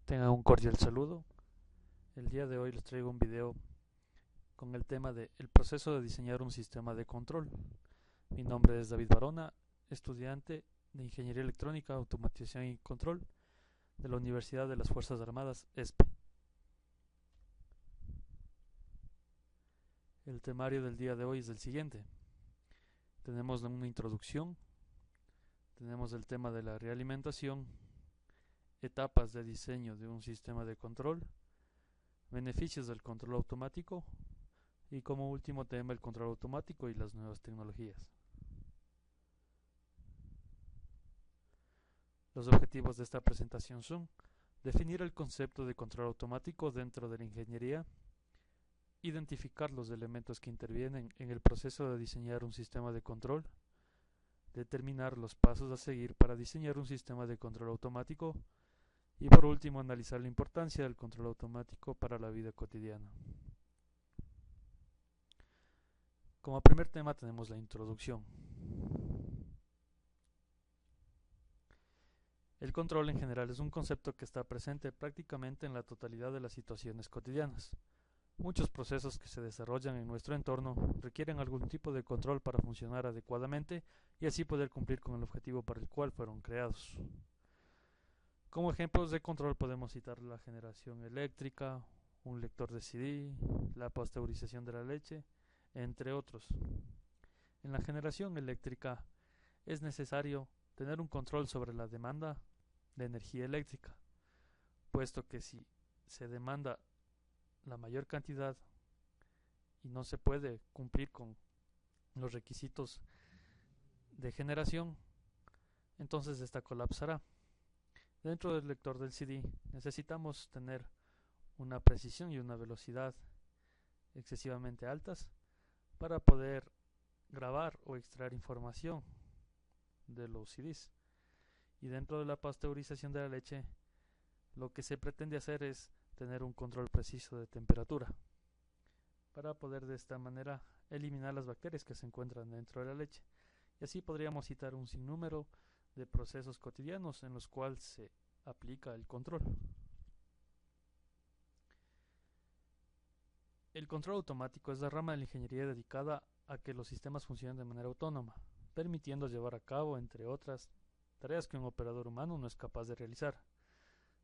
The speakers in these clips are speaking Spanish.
Tengan un cordial saludo. El día de hoy les traigo un video con el tema de el proceso de diseñar un sistema de control. Mi nombre es David Barona, estudiante de Ingeniería Electrónica, Automatización y Control de la Universidad de las Fuerzas Armadas, ESPE. El temario del día de hoy es el siguiente. Tenemos una introducción, tenemos el tema de la realimentación, etapas de diseño de un sistema de control, beneficios del control automático y como último tema el control automático y las nuevas tecnologías. Los objetivos de esta presentación son definir el concepto de control automático dentro de la ingeniería, identificar los elementos que intervienen en el proceso de diseñar un sistema de control, determinar los pasos a seguir para diseñar un sistema de control automático y por último analizar la importancia del control automático para la vida cotidiana. Como primer tema tenemos la introducción. El control en general es un concepto que está presente prácticamente en la totalidad de las situaciones cotidianas. Muchos procesos que se desarrollan en nuestro entorno requieren algún tipo de control para funcionar adecuadamente y así poder cumplir con el objetivo para el cual fueron creados. Como ejemplos de control podemos citar la generación eléctrica, un lector de CD, la pasteurización de la leche, entre otros. En la generación eléctrica es necesario tener un control sobre la demanda de energía eléctrica, puesto que si se demanda la mayor cantidad y no se puede cumplir con los requisitos de generación, entonces esta colapsará. Dentro del lector del CD necesitamos tener una precisión y una velocidad excesivamente altas para poder grabar o extraer información de los CDs. Y dentro de la pasteurización de la leche, lo que se pretende hacer es tener un control preciso de temperatura para poder de esta manera eliminar las bacterias que se encuentran dentro de la leche. Y así podríamos citar un sinnúmero de procesos cotidianos en los cuales se aplica el control. El control automático es la rama de la ingeniería dedicada a que los sistemas funcionen de manera autónoma, permitiendo llevar a cabo, entre otras, tareas que un operador humano no es capaz de realizar.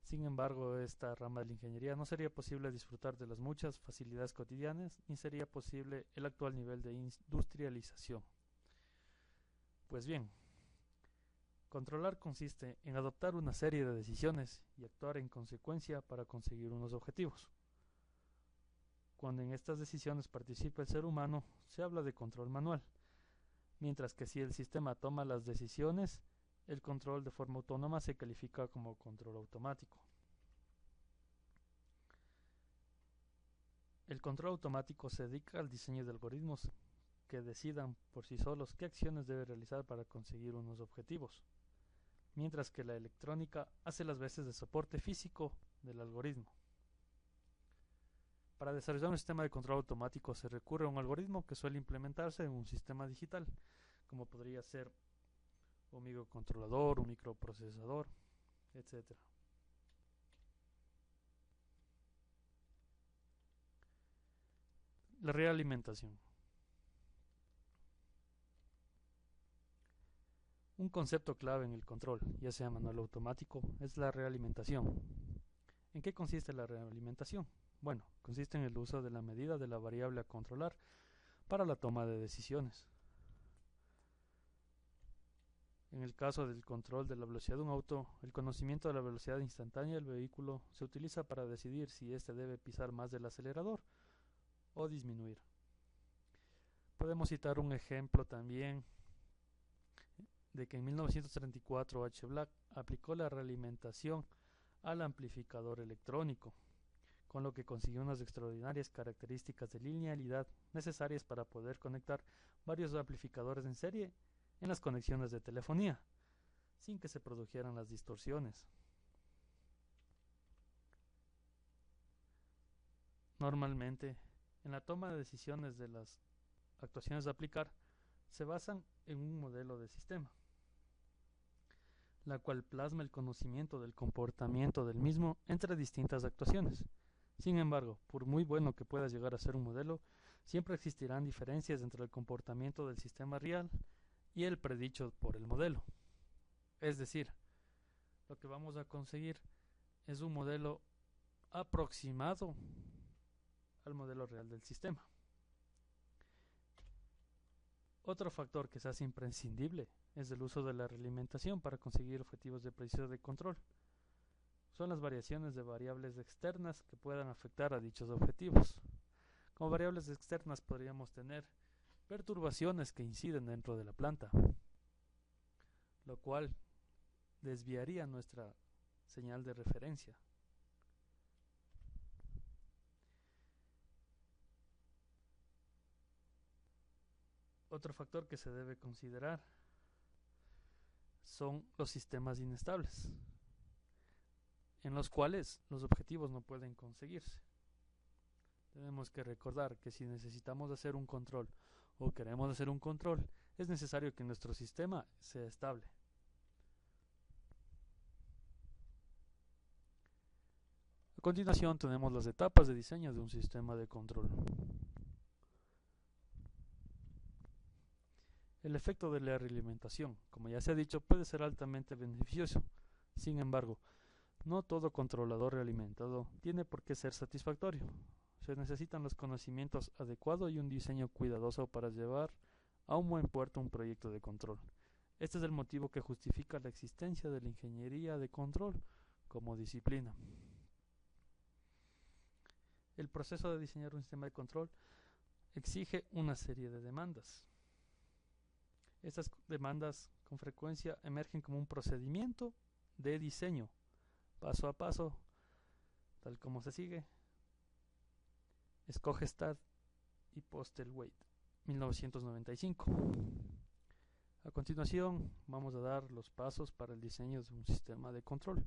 Sin embargo, esta rama de la ingeniería no sería posible disfrutar de las muchas facilidades cotidianas ni sería posible el actual nivel de industrialización. Pues bien, controlar consiste en adoptar una serie de decisiones y actuar en consecuencia para conseguir unos objetivos. Cuando en estas decisiones participa el ser humano, se habla de control manual, mientras que si el sistema toma las decisiones, el control de forma autónoma se califica como control automático. El control automático se dedica al diseño de algoritmos que decidan por sí solos qué acciones debe realizar para conseguir unos objetivos, mientras que la electrónica hace las veces de soporte físico del algoritmo. Para desarrollar un sistema de control automático se recurre a un algoritmo que suele implementarse en un sistema digital, como podría ser un microcontrolador, un microprocesador, etc. La realimentación. Un concepto clave en el control, ya sea manual o automático, es la realimentación. ¿En qué consiste la realimentación? Bueno, consiste en el uso de la medida de la variable a controlar para la toma de decisiones. En el caso del control de la velocidad de un auto, el conocimiento de la velocidad instantánea del vehículo se utiliza para decidir si éste debe pisar más del acelerador o disminuir. Podemos citar un ejemplo también de que en 1934 H. Black aplicó la realimentación al amplificador electrónico, con lo que consiguió unas extraordinarias características de linealidad necesarias para poder conectar varios amplificadores en serie en las conexiones de telefonía, sin que se produjeran las distorsiones. Normalmente, en la toma de decisiones de las actuaciones a aplicar, se basan en un modelo de sistema. la cual plasma el conocimiento del comportamiento del mismo entre distintas actuaciones. Sin embargo, por muy bueno que pueda llegar a ser un modelo, siempre existirán diferencias entre el comportamiento del sistema real y el predicho por el modelo. Es decir, lo que vamos a conseguir es un modelo aproximado al modelo real del sistema. Otro factor que se hace imprescindible es el uso de la realimentación para conseguir objetivos de precisión de control. Son las variaciones de variables externas que puedan afectar a dichos objetivos. Como variables externas podríamos tener perturbaciones que inciden dentro de la planta, lo cual desviaría nuestra señal de referencia. Otro factor que se debe considerar son los sistemas inestables, en los cuales los objetivos no pueden conseguirse. Tenemos que recordar que si necesitamos hacer un control o queremos hacer un control, es necesario que nuestro sistema sea estable. A continuación tenemos las etapas de diseño de un sistema de control. El efecto de la realimentación, como ya se ha dicho, puede ser altamente beneficioso. Sin embargo, no todo controlador realimentado tiene por qué ser satisfactorio. Se necesitan los conocimientos adecuados y un diseño cuidadoso para llevar a un buen puerto un proyecto de control. Este es el motivo que justifica la existencia de la ingeniería de control como disciplina. El proceso de diseñar un sistema de control exige una serie de demandas. Estas demandas con frecuencia emergen como un procedimiento de diseño, paso a paso, tal como se sigue. Escoge Stad y Postlethwaite, 1995. A continuación, vamos a dar los pasos para el diseño de un sistema de control.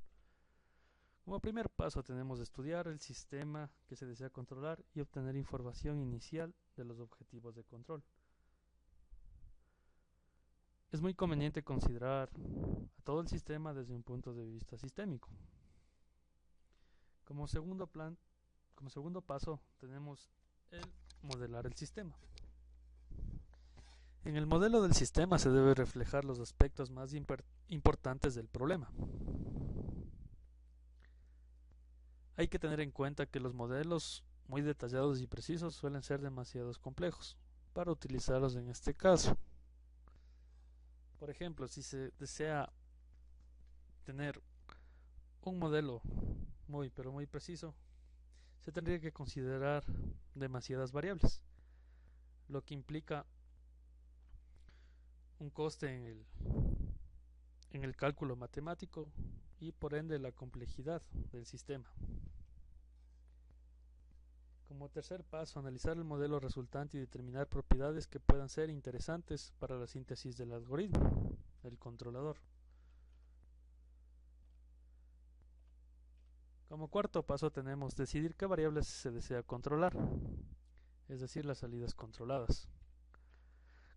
Como primer paso tenemos estudiar el sistema que se desea controlar y obtener información inicial de los objetivos de control. Es muy conveniente considerar a todo el sistema desde un punto de vista sistémico. Como segundo paso tenemos el modelar el sistema. En el modelo del sistema se debe reflejar los aspectos más importantes del problema. Hay que tener en cuenta que los modelos muy detallados y precisos suelen ser demasiado complejos para utilizarlos en este caso. Por ejemplo, si se desea tener un modelo muy preciso, se tendría que considerar demasiadas variables, lo que implica un coste en el cálculo matemático y por ende la complejidad del sistema. Como tercer paso, analizar el modelo resultante y determinar propiedades que puedan ser interesantes para la síntesis del algoritmo, el controlador. Como cuarto paso tenemos decidir qué variables se desea controlar, es decir, las salidas controladas.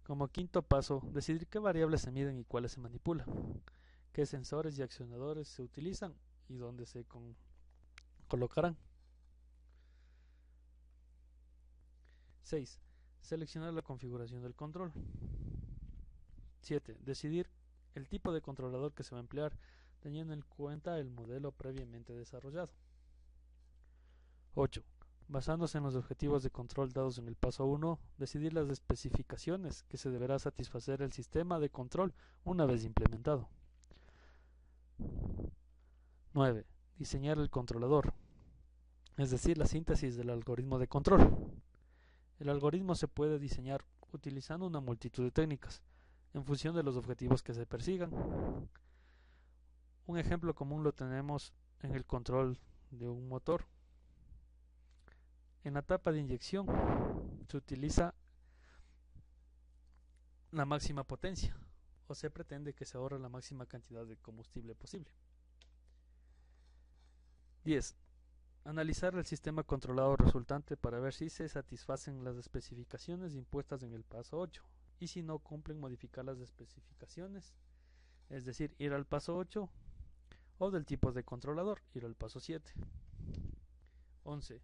Como quinto paso, decidir qué variables se miden y cuáles se manipulan, qué sensores y accionadores se utilizan y dónde se colocarán. 6. Seleccionar la configuración del control. 7. Decidir el tipo de controlador que se va a emplear, teniendo en cuenta el modelo previamente desarrollado. 8. Basándose en los objetivos de control dados en el paso 1, decidir las especificaciones que se deberá satisfacer el sistema de control una vez implementado. 9. Diseñar el controlador, es decir, la síntesis del algoritmo de control. El algoritmo se puede diseñar utilizando una multitud de técnicas, en función de los objetivos que se persigan. Un ejemplo común lo tenemos en el control de un motor. En la etapa de inyección se utiliza la máxima potencia, o se pretende que se ahorre la máxima cantidad de combustible posible. 10. Analizar el sistema controlado resultante para ver si se satisfacen las especificaciones impuestas en el paso 8 y si no cumplen, modificar las especificaciones es decir, ir al paso 8, o del tipo de controlador, ir al paso 7. 11.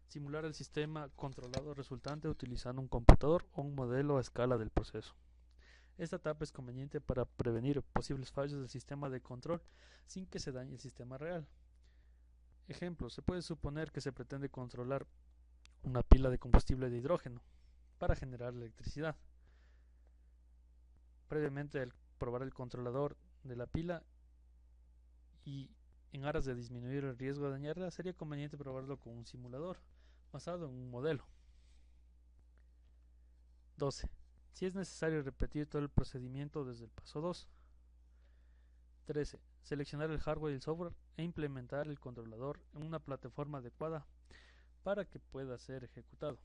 Simular el sistema controlado resultante utilizando un computador o un modelo a escala del proceso. Esta etapa es conveniente para prevenir posibles fallos del sistema de control sin que se dañe el sistema real. Ejemplo, se puede suponer que se pretende controlar una pila de combustible de hidrógeno para generar electricidad. Previamente, al probar el controlador de la pila y en aras de disminuir el riesgo de dañarla, sería conveniente probarlo con un simulador basado en un modelo. 12. Si es necesario repetir todo el procedimiento desde el paso 2. 13. Seleccionar el hardware y el software e implementar el controlador en una plataforma adecuada para que pueda ser ejecutado.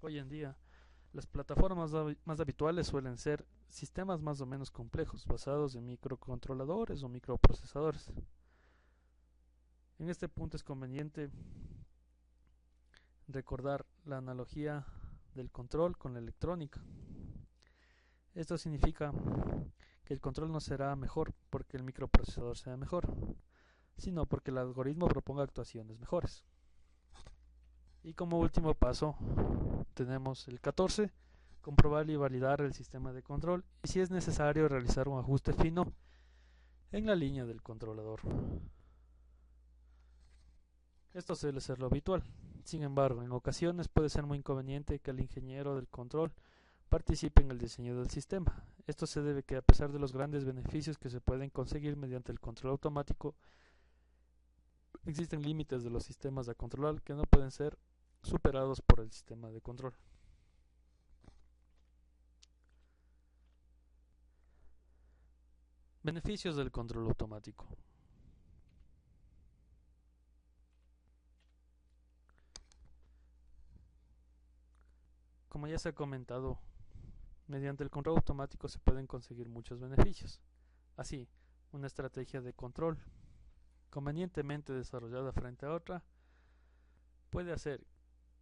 Hoy en día, las plataformas más habituales suelen ser sistemas más o menos complejos, basados en microcontroladores o microprocesadores. En este punto es conveniente recordar la analogía del control con la electrónica. Esto significa que el control no será mejor porque el microprocesador sea mejor, sino porque el algoritmo proponga actuaciones mejores. Y como último paso tenemos el 14, comprobar y validar el sistema de control y si es necesario realizar un ajuste fino en la línea del controlador. Esto suele ser lo habitual. Sin embargo, en ocasiones puede ser muy inconveniente que el ingeniero del control participe en el diseño del sistema. Esto se debe que a pesar de los grandes beneficios que se pueden conseguir mediante el control automático, existen límites de los sistemas a controlar que no pueden ser superados por el sistema de control. Beneficios del control automático. Como ya se ha comentado, mediante el control automático se pueden conseguir muchos beneficios. Así, una estrategia de control convenientemente desarrollada frente a otra puede hacer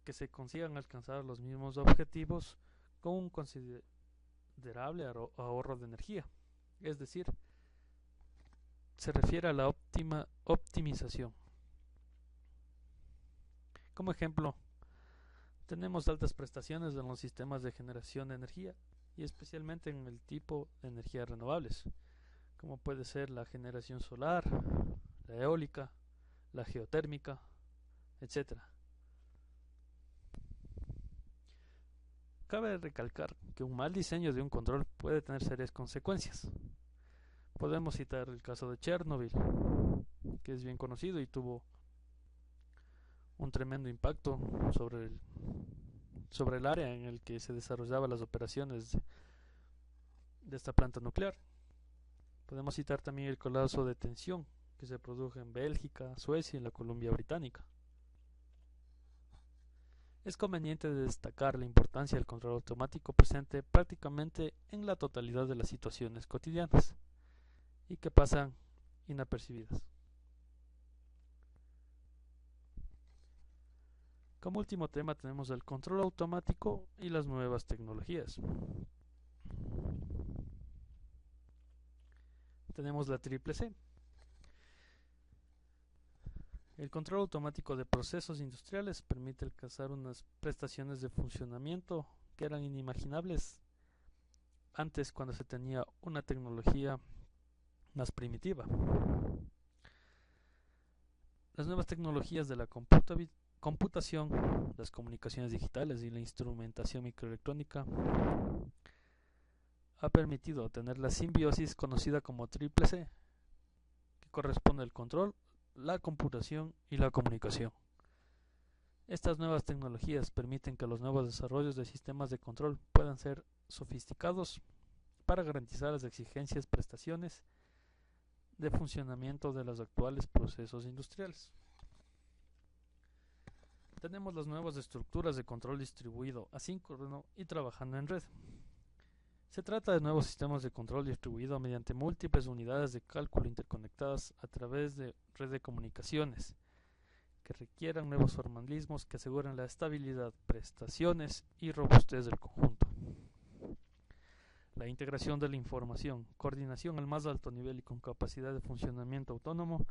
que se consigan alcanzar los mismos objetivos con un considerable ahorro de energía. Es decir, se refiere a la optimización. Como ejemplo, tenemos altas prestaciones en los sistemas de generación de energía y especialmente en el tipo de energías renovables, como puede ser la generación solar, la eólica, la geotérmica, etc. Cabe recalcar que un mal diseño de un control puede tener serias consecuencias. Podemos citar el caso de Chernobyl, que es bien conocido y tuvo un tremendo impacto sobre el área en el que se desarrollaban las operaciones de esta planta nuclear. Podemos citar también el colapso de tensión que se produjo en Bélgica, Suecia y en la Columbia Británica. Es conveniente destacar la importancia del control automático presente prácticamente en la totalidad de las situaciones cotidianas y que pasan inapercibidas. Como último tema tenemos el control automático y las nuevas tecnologías. Tenemos la triple C. El control automático de procesos industriales permite alcanzar unas prestaciones de funcionamiento que eran inimaginables antes cuando se tenía una tecnología más primitiva. Las nuevas tecnologías de la computación, las comunicaciones digitales y la instrumentación microelectrónica ha permitido tener la simbiosis conocida como triple C, que corresponde al control, la computación y la comunicación. Estas nuevas tecnologías permiten que los nuevos desarrollos de sistemas de control puedan ser sofisticados para garantizar las exigencias prestaciones de funcionamiento de los actuales procesos industriales. Tenemos las nuevas estructuras de control distribuido asíncrono y trabajando en red. Se trata de nuevos sistemas de control distribuido mediante múltiples unidades de cálculo interconectadas a través de red de comunicaciones, que requieran nuevos formalismos que aseguren la estabilidad, prestaciones y robustez del conjunto. La integración de la información, coordinación al más alto nivel y con capacidad de funcionamiento autónomo.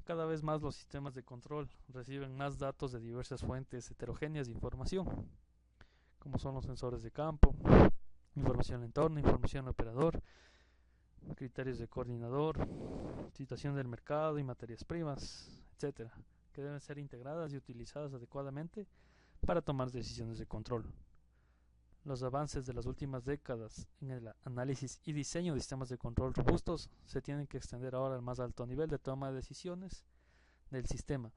Cada vez más los sistemas de control reciben más datos de diversas fuentes heterogéneas de información, como son los sensores de campo, información del entorno, información del operador, criterios de coordinador, situación del mercado y materias primas, etcétera, que deben ser integradas y utilizadas adecuadamente para tomar decisiones de control. Los avances de las últimas décadas en el análisis y diseño de sistemas de control robustos se tienen que extender ahora al más alto nivel de toma de decisiones del sistema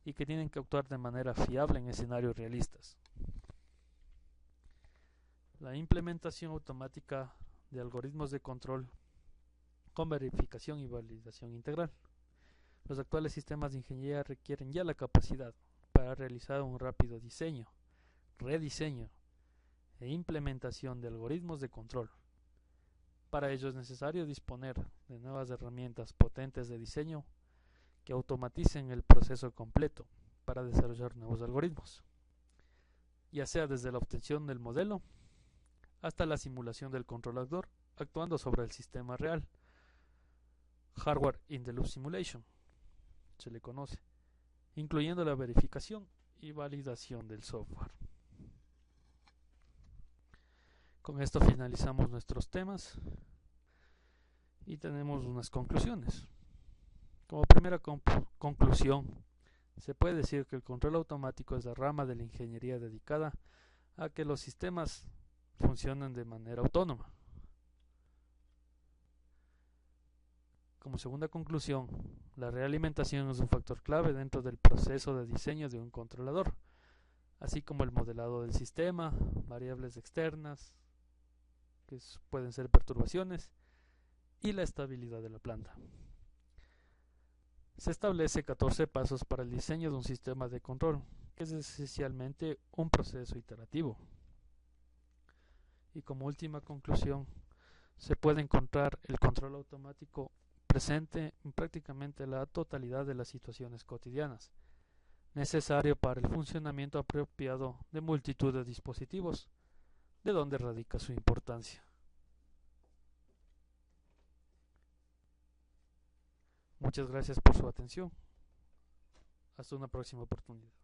y que tienen que actuar de manera fiable en escenarios realistas. La implementación automática de algoritmos de control con verificación y validación integral. Los actuales sistemas de ingeniería requieren ya la capacidad para realizar un rápido diseño, rediseño e implementación de algoritmos de control. Para ello es necesario disponer de nuevas herramientas potentes de diseño que automaticen el proceso completo para desarrollar nuevos algoritmos, ya sea desde la obtención del modelo hasta la simulación del controlador actuando sobre el sistema real. Hardware in the Loop Simulation se le conoce, incluyendo la verificación y validación del software. Con esto finalizamos nuestros temas y tenemos unas conclusiones. Como primera conclusión, se puede decir que el control automático es la rama de la ingeniería dedicada a que los sistemas funcionen de manera autónoma. Como segunda conclusión, la realimentación es un factor clave dentro del proceso de diseño de un controlador, así como el modelado del sistema, variables externas, que pueden ser perturbaciones, y la estabilidad de la planta. Se establece 14 pasos para el diseño de un sistema de control, que es esencialmente un proceso iterativo. Y como última conclusión, se puede encontrar el control automático presente en prácticamente la totalidad de las situaciones cotidianas, necesario para el funcionamiento apropiado de multitud de dispositivos, de donde radica su importancia. Muchas gracias por su atención. Hasta una próxima oportunidad.